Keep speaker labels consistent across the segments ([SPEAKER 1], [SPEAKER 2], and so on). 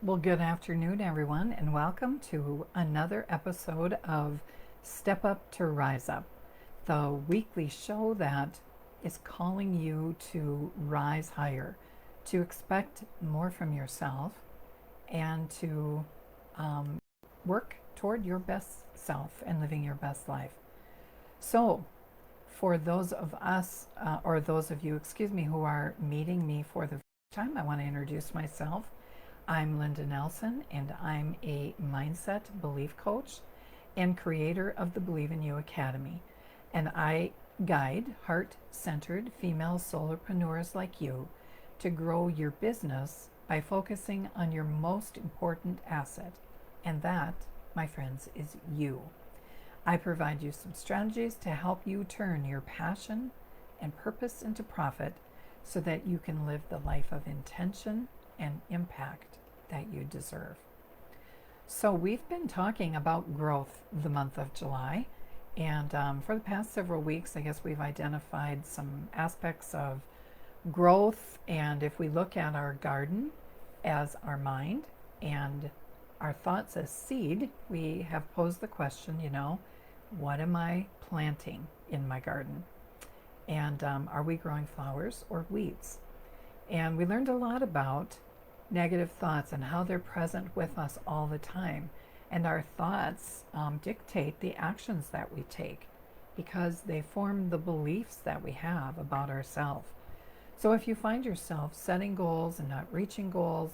[SPEAKER 1] Well, good afternoon, everyone, and welcome to another episode of Step Up to Rise Up, the weekly show that is calling you to rise higher, to expect more from yourself, and to um, work toward your best self and living your best life. So, for those of us, or those of you, excuse me, who are meeting me for the first time, I want to introduce myself. I'm Linda Nelson, and I'm a mindset belief coach and creator of the Believe in You Academy. And I guide heart centered female solopreneurs like you to grow your business by focusing on your most important asset. And that, my friends, is you. I provide you some strategies to help you turn your passion and purpose into profit so that you can live the life of intention and impact that you deserve. So, we've been talking about growth the month of July, and for the past several weeks, I guess we've identified some aspects of growth. And if we look at our garden as our mind and our thoughts as seed, we have posed the question, what am I planting in my garden? And are we growing flowers or weeds? And we learned a lot about negative thoughts and how they're present with us all the time. And our thoughts dictate the actions that we take because they form the beliefs that we have about ourselves. So if you find yourself setting goals and not reaching goals,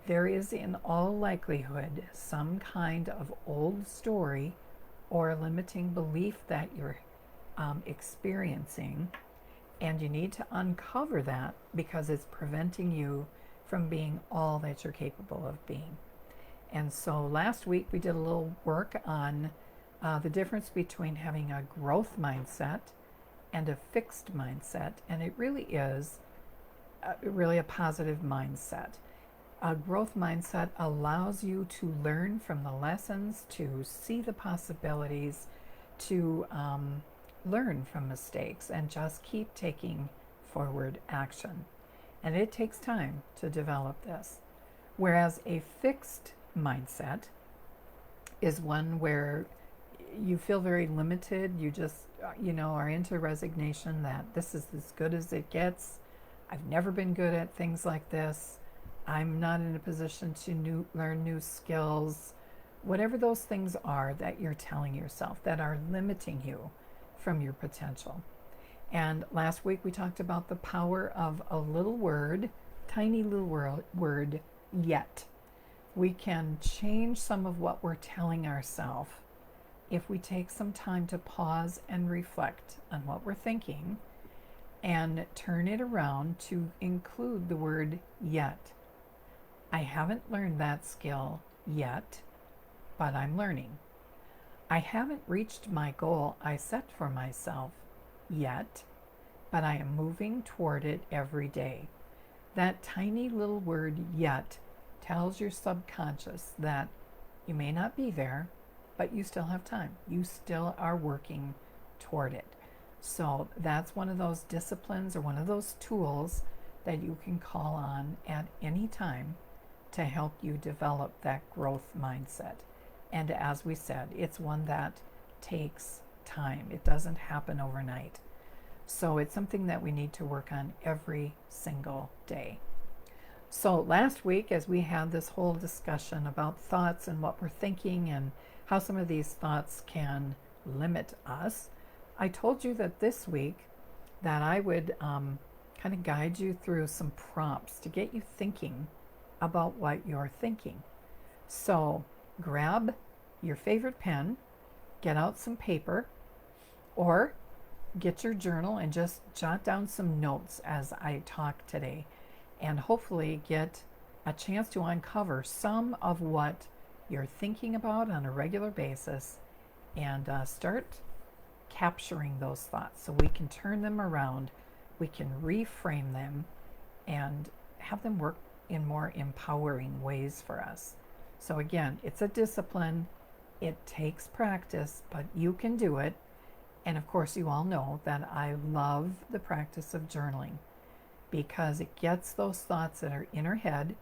[SPEAKER 1] there is in all likelihood some kind of old story or limiting belief that you're experiencing, and you need to uncover that because it's preventing you from being all that you're capable of being. And so last week we did a little work on the difference between having a growth mindset and a fixed mindset, and it really is really a positive mindset. A growth mindset allows you to learn from the lessons, to see the possibilities, to learn from mistakes, and just keep taking forward action. And it takes time to develop this. Whereas a fixed mindset is one where you feel very limited. You just, are into resignation that this is as good as it gets. I've never been good at things like this. I'm not in a position to learn new skills. Whatever those things are that you're telling yourself that are limiting you from your potential. And last week we talked about the power of a little word, tiny little word, yet. We can change some of what we're telling ourselves if we take some time to pause and reflect on what we're thinking and turn it around to include the word yet. I haven't learned that skill yet, but I'm learning. I haven't reached my goal I set for myself yet, but I am moving toward it every day. That tiny little word yet tells your subconscious that you may not be there, but you still have time. You still are working toward it. So that's one of those disciplines or one of those tools that you can call on at any time to help you develop that growth mindset. And as we said, it's one that takes time. It doesn't happen overnight. So it's something that we need to work on every single day. So last week, as we had this whole discussion about thoughts and what we're thinking and how some of these thoughts can limit us, I told you that this week that I would kind of guide you through some prompts to get you thinking about what you're thinking. So grab your favorite pen, get out some paper, or get your journal and just jot down some notes as I talk today, and hopefully get a chance to uncover some of what you're thinking about on a regular basis and start capturing those thoughts so we can turn them around, we can reframe them, and have them work in more empowering ways for us. So again, it's a discipline. It takes practice, but you can do it. And of course, you all know that I love the practice of journaling because it gets those thoughts that are in our head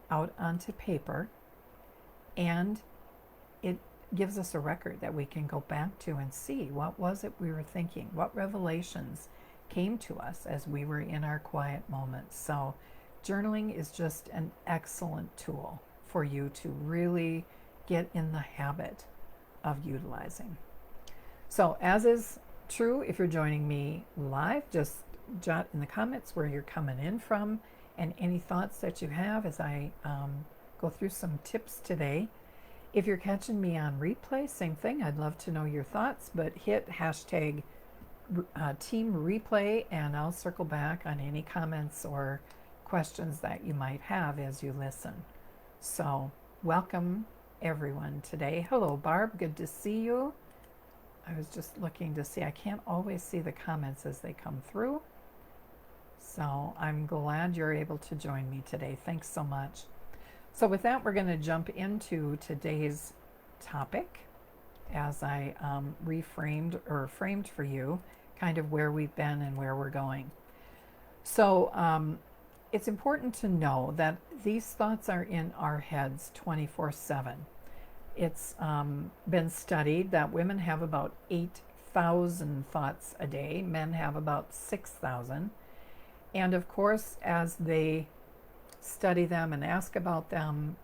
[SPEAKER 1] out onto paper, and it gives us a record that we can go back to and see what was it we were thinking, what revelations came to us as we were in our quiet moments. So journaling is just an excellent tool for you to really get in the habit of utilizing. So as is true, if you're joining me live, just jot in the comments where you're coming in from and any thoughts that you have as I go through some tips today. If you're catching me on replay, same thing. I'd love to know your thoughts, but hit hashtag team replay and I'll circle back on any comments or questions that you might have as you listen. So welcome everyone today. Hello Barb, good to see you. I was just looking to see, I can't always see the comments as they come through. So I'm glad you're able to join me today. Thanks so much. So with that, we're going to jump into today's topic as I framed for you kind of where we've been and where we're going. So it's important to know that these thoughts are in our heads 24/7. It's been studied that women have about 8,000 thoughts a day, men have about 6,000. And of course, as they study them and ask about them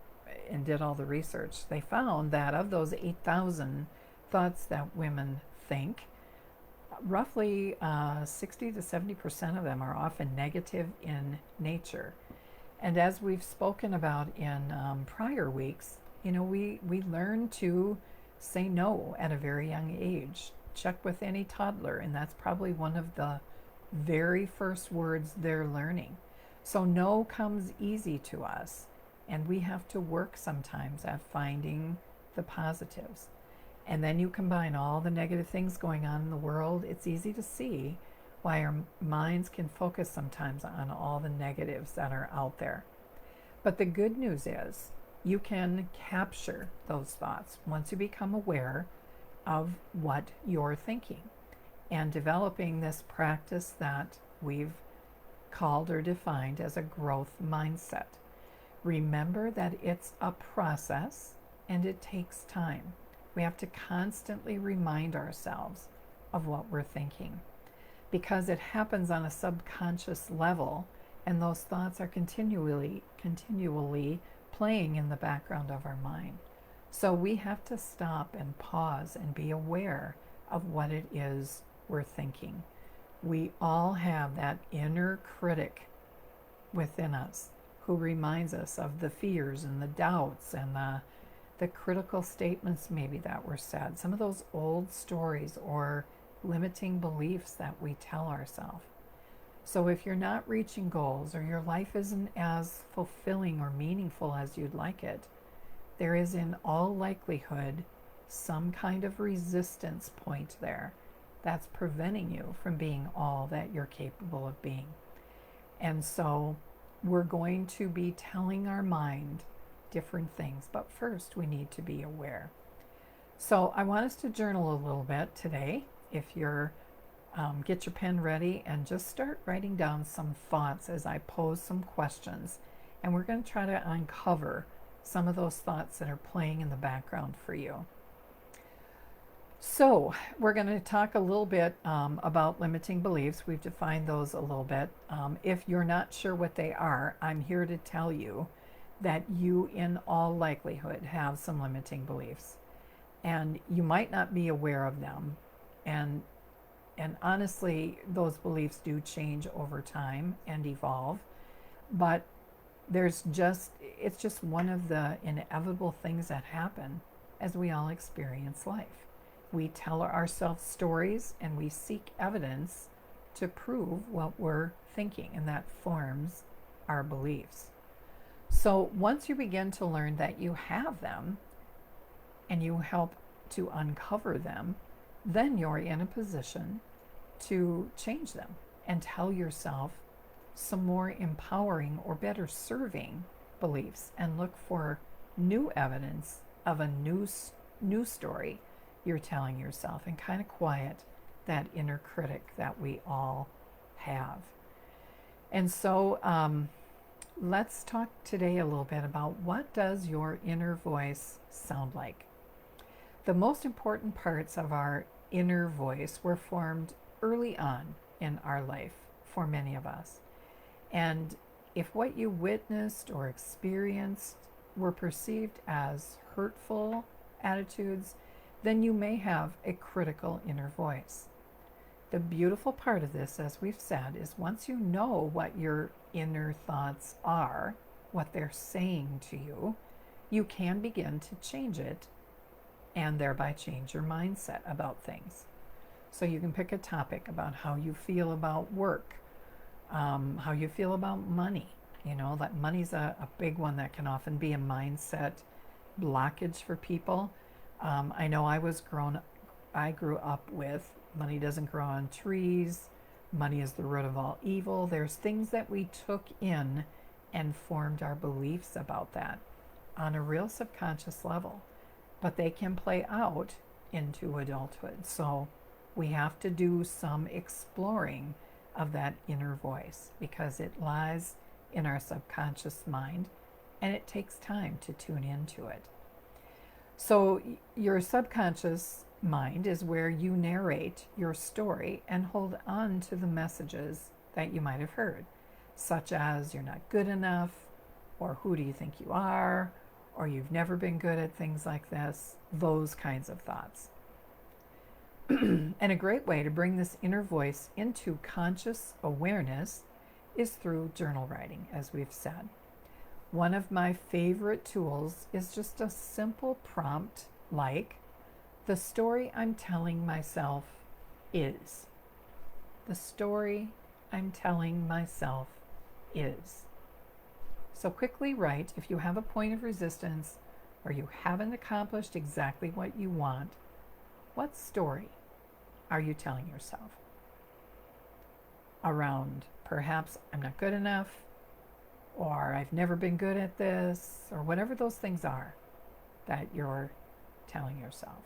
[SPEAKER 1] and did all the research, they found that of those 8,000 thoughts that women think, roughly 60 to 70% of them are often negative in nature. And as we've spoken about in prior weeks, you know, we learn to say no at a very young age. Check with any toddler, and that's probably one of the very first words they're learning. So no comes easy to us, and we have to work sometimes at finding the positives. And then you combine all the negative things going on in the world, it's easy to see why our minds can focus sometimes on all the negatives that are out there. But the good news is you can capture those thoughts once you become aware of what you're thinking, and developing this practice that we've called or defined as a growth mindset. Remember that it's a process and it takes time. We have to constantly remind ourselves of what we're thinking because it happens on a subconscious level, and those thoughts are continually playing in the background of our mind. So we have to stop and pause and be aware of what it is we're thinking. We all have that inner critic within us who reminds us of the fears and the doubts and the critical statements maybe that were said, some of those old stories or limiting beliefs that we tell ourselves. So if you're not reaching goals or your life isn't as fulfilling or meaningful as you'd like it, there is in all likelihood some kind of resistance point there that's preventing you from being all that you're capable of being. And so we're going to be telling our mind different things, but first we need to be aware. So I want us to journal a little bit today. If you're get your pen ready and just start writing down some thoughts as I pose some questions, and we're going to try to uncover some of those thoughts that are playing in the background for you. So we're going to talk a little bit about limiting beliefs. We've defined those a little bit. If you're not sure what they are, I'm here to tell you that you in all likelihood have some limiting beliefs, and you might not be aware of them. And honestly, those beliefs do change over time and evolve, but it's just one of the inevitable things that happen as we all experience life. We tell ourselves stories and we seek evidence to prove what we're thinking, and that forms our beliefs. So once you begin to learn that you have them and you help to uncover them, then you're in a position to change them and tell yourself some more empowering or better serving beliefs, and look for new evidence of a new story you're telling yourself, and kind of quiet that inner critic that we all have. And so let's talk today a little bit about what does your inner voice sound like. The most important parts of our inner voice were formed early on in our life for many of us. And if what you witnessed or experienced were perceived as hurtful attitudes, then you may have a critical inner voice. The beautiful part of this, as we've said, is once you know what your inner thoughts are, what they're saying to you, you can begin to change it and thereby change your mindset about things. So you can pick a topic about how you feel about work, how you feel about money. You know, that money's a big one that can often be a mindset blockage for people. I know I grew up with money doesn't grow on trees, money is the root of all evil. There's things that we took in and formed our beliefs about that on a real subconscious level, but they can play out into adulthood. So we have to do some exploring of that inner voice because it lies in our subconscious mind and it takes time to tune into it. So your subconscious mind is where you narrate your story and hold on to the messages that you might have heard, such as you're not good enough, or who do you think you are, or you've never been good at things like this, those kinds of thoughts. And a great way to bring this inner voice into conscious awareness is through journal writing, as we've said. One of my favorite tools is just a simple prompt like, the story I'm telling myself is. The story I'm telling myself is. So quickly write if you have a point of resistance or you haven't accomplished exactly what you want, what story are you telling yourself? Around perhaps I'm not good enough, or I've never been good at this, or whatever those things are that you're telling yourself.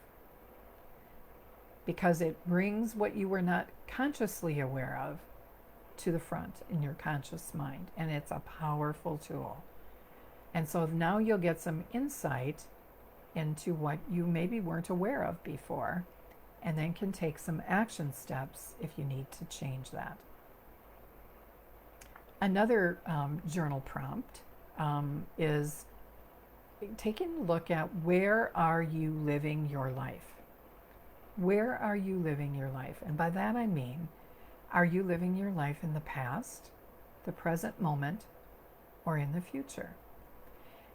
[SPEAKER 1] Because it brings what you were not consciously aware of to the front in your conscious mind, and it's a powerful tool. And so now you'll get some insight into what you maybe weren't aware of before, and then can take some action steps if you need to change that. Another journal prompt is taking a look at where are you living your life? Where are you living your life? And by that I mean, are you living your life in the past, the present moment, or in the future?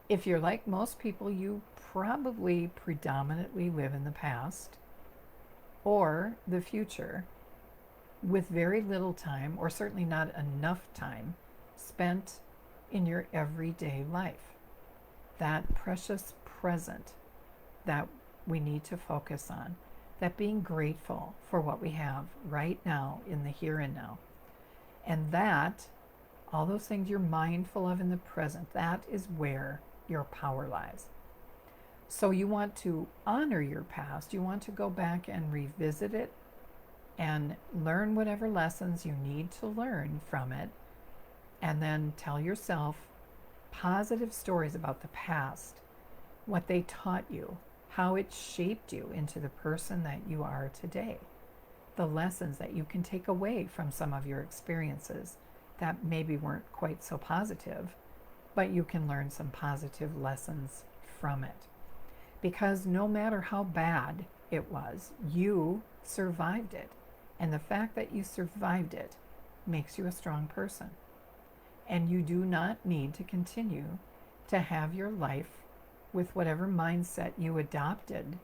[SPEAKER 1] If you're like most people, you probably predominantly live in the past or the future with very little time, or certainly not enough time, spent in your everyday life. That precious present that we need to focus on. That being grateful for what we have right now in the here and now. And that, all those things you're mindful of in the present, that is where your power lies. So you want to honor your past. You want to go back and revisit it and learn whatever lessons you need to learn from it. And then tell yourself positive stories about the past, what they taught you, how it shaped you into the person that you are today, the lessons that you can take away from some of your experiences that maybe weren't quite so positive, but you can learn some positive lessons from it. Because no matter how bad it was, you survived it. And the fact that you survived it makes you a strong person. And you do not need to continue to have your life with whatever mindset you adopted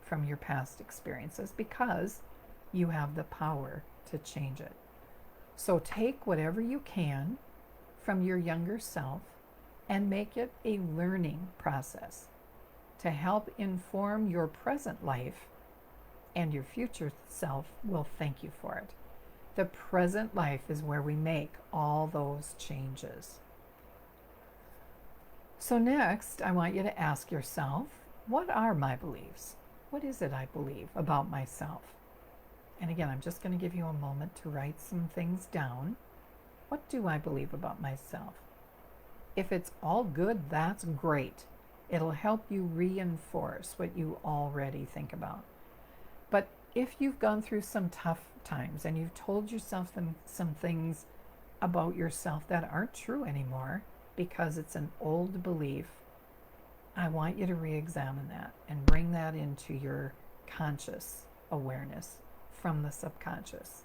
[SPEAKER 1] from your past experiences, because you have the power to change it. So take whatever you can from your younger self and make it a learning process to help inform your present life, and your future self will thank you for it. The present life is where we make all those changes. So next, I want you to ask yourself, what are my beliefs? What is it I believe about myself? And again, I'm just going to give you a moment to write some things down. What do I believe about myself? If it's all good, that's great. It'll help you reinforce what you already think about. But if you've gone through some tough times and you've told yourself some things about yourself that aren't true anymore because it's an old belief, I want you to re-examine that and bring that into your conscious awareness from the subconscious.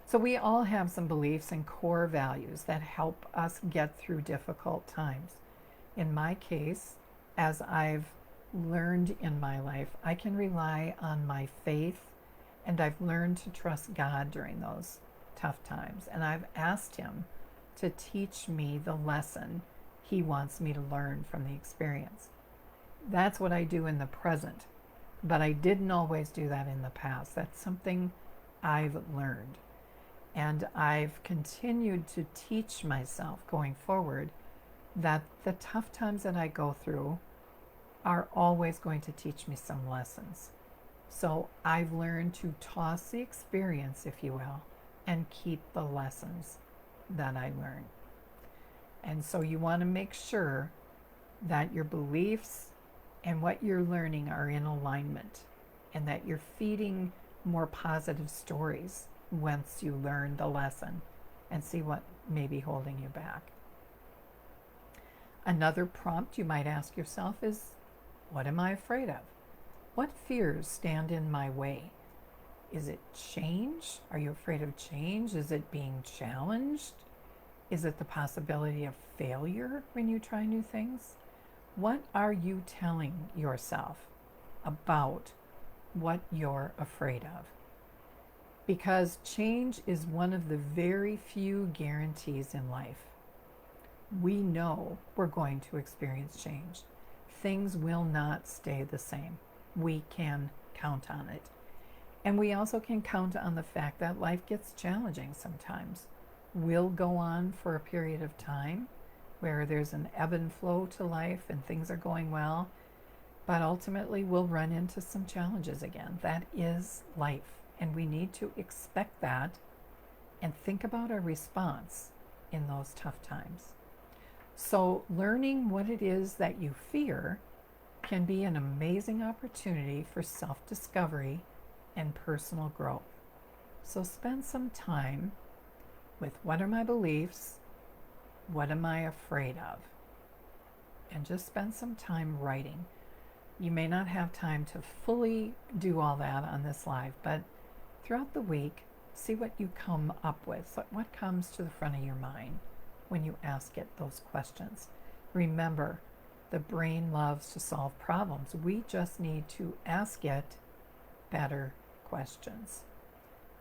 [SPEAKER 1] So we all have some beliefs and core values that help us get through difficult times. In my case, as I've learned in my life, I can rely on my faith, and I've learned to trust God during those tough times. And I've asked Him to teach me the lesson He wants me to learn from the experience. That's what I do in the present, but I didn't always do that in the past. That's something I've learned. And I've continued to teach myself going forward that the tough times that I go through are always going to teach me some lessons. So I've learned to toss the experience, if you will, and keep the lessons that I learn. And so you want to make sure that your beliefs and what you're learning are in alignment, and that you're feeding more positive stories once you learn the lesson and see what may be holding you back. Another prompt you might ask yourself is, what am I afraid of? What fears stand in my way? Is it change? Are you afraid of change? Is it being challenged? Is it the possibility of failure when you try new things? What are you telling yourself about what you're afraid of? Because change is one of the very few guarantees in life. We know we're going to experience change. Things will not stay the same. We can count on it. And we also can count on the fact that life gets challenging sometimes. We'll go on for a period of time where there's an ebb and flow to life and things are going well, but ultimately we'll run into some challenges again. That is life, and we need to expect that and think about our response in those tough times. So learning what it is that you fear can be an amazing opportunity for self-discovery and personal growth. So spend some time with, what are my beliefs? What am I afraid of? And just spend some time writing. You may not have time to fully do all that on this live, but throughout the week, see what you come up with. So what comes to the front of your mind when you ask it those questions. Remember, the brain loves to solve problems. We just need to ask it better questions.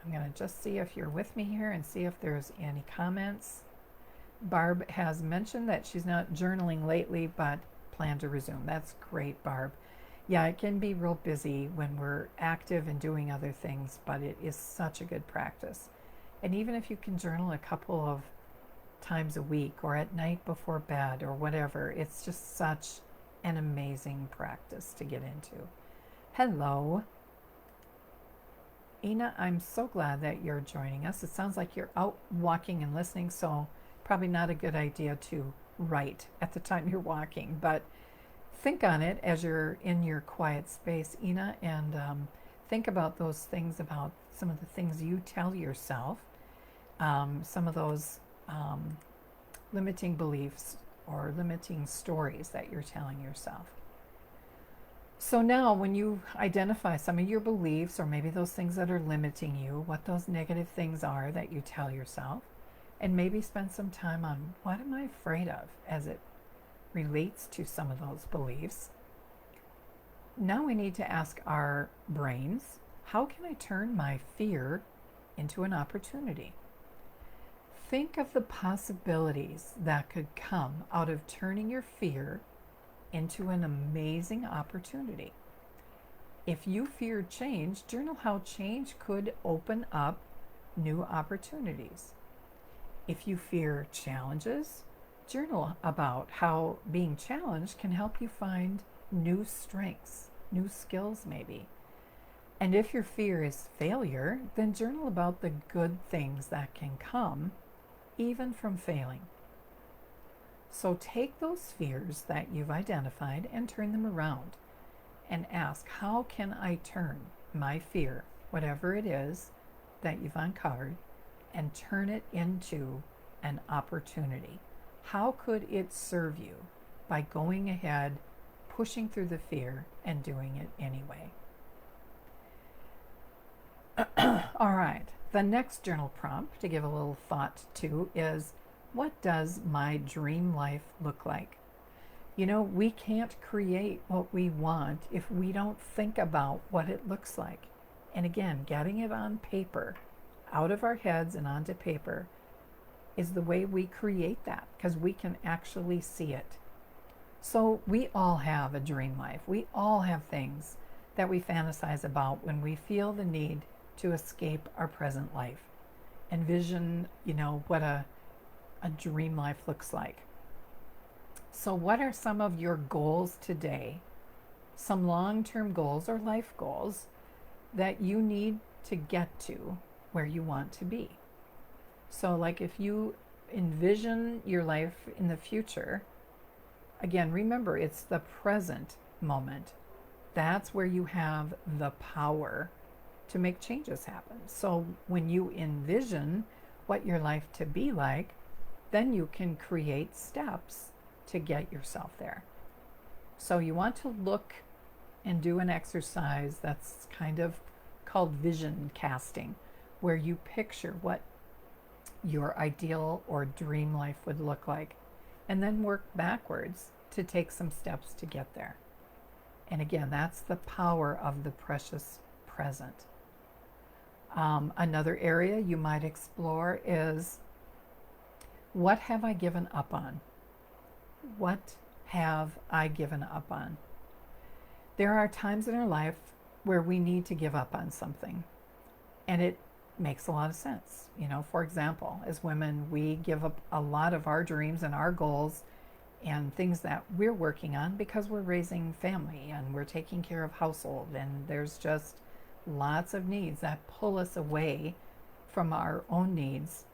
[SPEAKER 1] I'm going to just see if you're with me here and see if there's any comments. Barb has mentioned that she's not journaling lately, but plan to resume. That's great, Barb. Yeah, it can be real busy when we're active and doing other things, but it is such a good practice. And even if you can journal a couple of times a week or at night before bed or whatever, it's just such an amazing practice to get into. Hello. Ina, I'm so glad that you're joining us. It sounds like you're out walking and listening, so probably not a good idea to write at the time you're walking, but think on it as you're in your quiet space, Ina, and think about those things, about some of the things you tell yourself, some of those limiting beliefs or limiting stories that you're telling yourself. So now when you identify some of your beliefs, or maybe those things that are limiting you, what those negative things are that you tell yourself, and maybe spend some time on, what am I afraid of as it relates to some of those beliefs. Now we need to ask our brains, how can I turn my fear into an opportunity? Think of the possibilities that could come out of turning your fear into an amazing opportunity. If you fear change, journal how change could open up new opportunities. If you fear challenges, journal about how being challenged can help you find new strengths, new skills maybe. And if your fear is failure, then journal about the good things that can come even from failing. So take those fears that you've identified and turn them around and ask, how can I turn my fear, whatever it is that you've uncovered, and turn it into an opportunity? How could it serve you by going ahead, pushing through the fear, and doing it anyway? All right, the next journal prompt to give a little thought to is, what does my dream life look like? You know, we can't create what we want if we don't think about what it looks like. And again, getting it on paper, out of our heads and onto paper, is the way we create that, because we can actually see it. So we all have a dream life. We all have things that we fantasize about when we feel the need to escape our present life. Envision, what a dream life looks like. So what are some of your goals today? Some long-term goals or life goals that you need to get to where you want to be. So like if you envision your life in the future, again, remember, it's the present moment. That's where you have the power to make changes happen. So when you envision what your life to be like, then you can create steps to get yourself there. So you want to look and do an exercise that's kind of called vision casting, where you picture what your ideal or dream life would look like, and then work backwards to take some steps to get there. And again, that's the power of the precious present. Another area you might explore is, what have I given up on? What have I given up on? There are times in our life where we need to give up on something, and it makes a lot of sense. For example, as women, we give up a lot of our dreams and our goals and things that we're working on because we're raising family and we're taking care of household, and there's just lots of needs that pull us away from our own needs,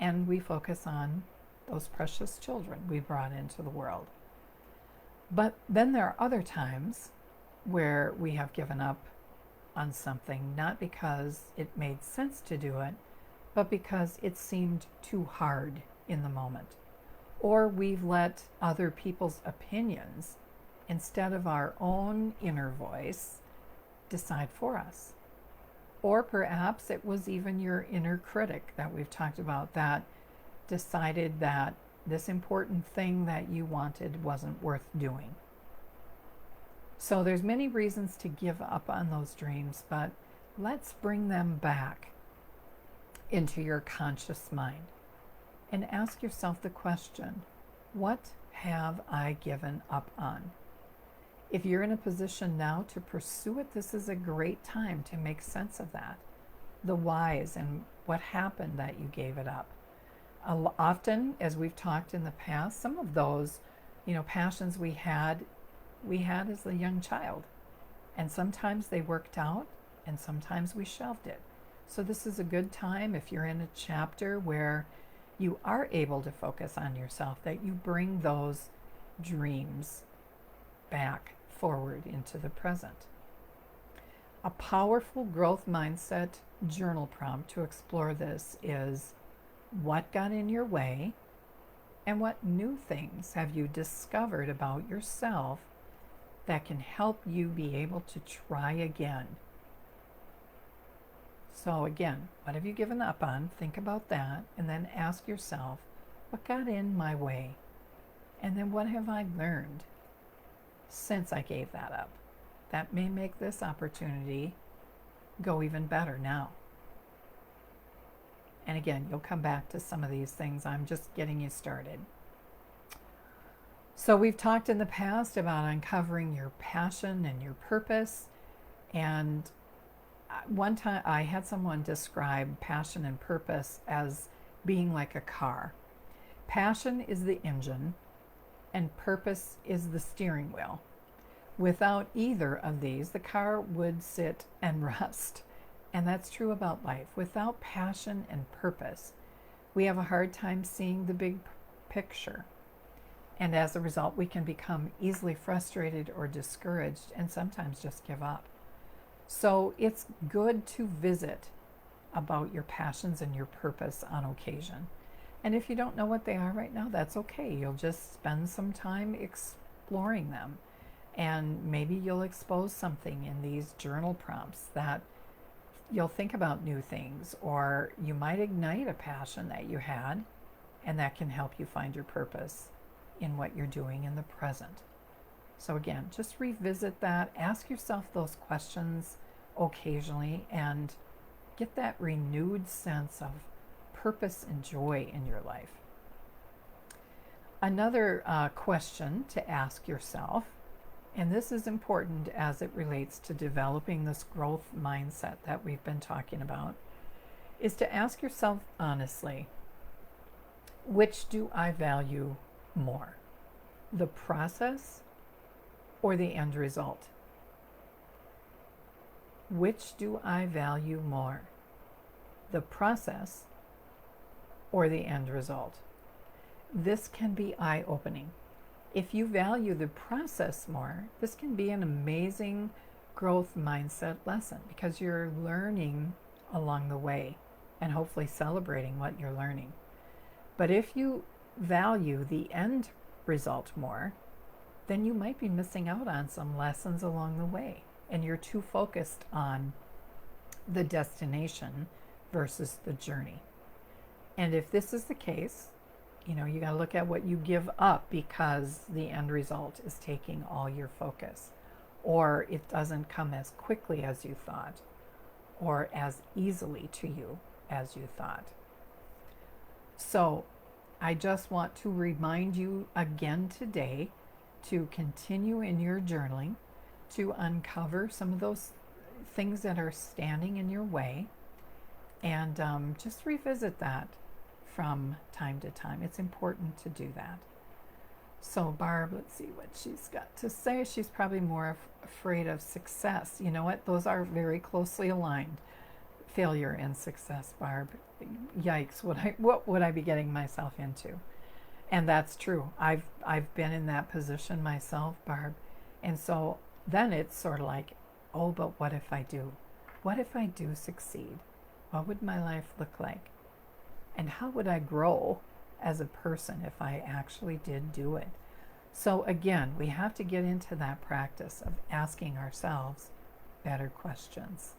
[SPEAKER 1] and we focus on those precious children we brought into the world. But then there are other times where we have given up on something, not because it made sense to do it, but because it seemed too hard in the moment. Or we've let other people's opinions, instead of our own inner voice, decide for us. Or perhaps it was even your inner critic that we've talked about that decided that this important thing that you wanted wasn't worth doing. So there's many reasons to give up on those dreams, but let's bring them back into your conscious mind and ask yourself the question, what have I given up on? If you're in a position now to pursue it, this is a great time to make sense of that, the whys and what happened that you gave it up. Often, as we've talked in the past, some of those, passions we had as a young child. And sometimes they worked out, and sometimes we shelved it. So this is a good time, if you're in a chapter where you are able to focus on yourself, that you bring those dreams back forward into the present. A powerful growth mindset journal prompt to explore this is, what got in your way, and what new things have you discovered about yourself that can help you be able to try again? So again, what have you given up on? Think about that, and then ask yourself, what got in my way? And then what have I learned since I gave that up? That may make this opportunity go even better now. And again, you'll come back to some of these things. I'm just getting you started. So we've talked in the past about uncovering your passion and your purpose. And one time I had someone describe passion and purpose as being like a car. Passion is the engine and purpose is the steering wheel. Without either of these, the car would sit and rust. And that's true about life. Without passion and purpose, we have a hard time seeing the big picture. And as a result, we can become easily frustrated or discouraged and sometimes just give up. So it's good to visit about your passions and your purpose on occasion. And if you don't know what they are right now, that's okay. You'll just spend some time exploring them. And maybe you'll expose something in these journal prompts that you'll think about new things, or you might ignite a passion that you had, and that can help you find your purpose in what you're doing in the present. So again, just revisit that, ask yourself those questions occasionally, and get that renewed sense of purpose and joy in your life. Another question to ask yourself, and this is important as it relates to developing this growth mindset that we've been talking about, is to ask yourself honestly, which do I value more? The process or the end result? Which do I value more? The process or the end result? This can be eye-opening. If you value the process more, this can be an amazing growth mindset lesson because you're learning along the way and hopefully celebrating what you're learning. But if you value the end result more, then you might be missing out on some lessons along the way, and you're too focused on the destination versus the journey. And if this is the case, you got to look at what you give up because the end result is taking all your focus, or it doesn't come as quickly as you thought, or as easily to you as you thought. So I just want to remind you again today to continue in your journaling, to uncover some of those things that are standing in your way, and just revisit that from time to time. It's important to do that. So Barb, let's see what she's got to say. She's probably more afraid of success. You know what? Those are very closely aligned. Failure and success, Barb. Yikes, what would I be getting myself into? And that's true. I've been in that position myself, Barb. And so then it's sort of like, oh, but what if I do? What if I do succeed? What would my life look like? And how would I grow as a person if I actually did do it? So again, we have to get into that practice of asking ourselves better questions.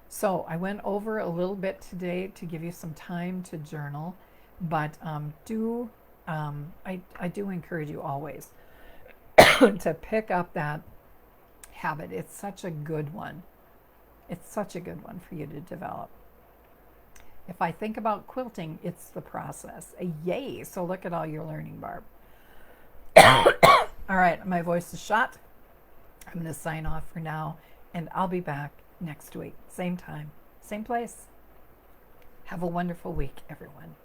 [SPEAKER 1] So I went over a little bit today to give you some time to journal, but I do encourage you always to pick up that habit. It's such a good one. It's such a good one for you to develop. If I think about quilting, it's the process. Yay! So look at all your learning, Barb. All right, my voice is shot. I'm going to sign off for now, and I'll be back next week. Same time, same place. Have a wonderful week, everyone.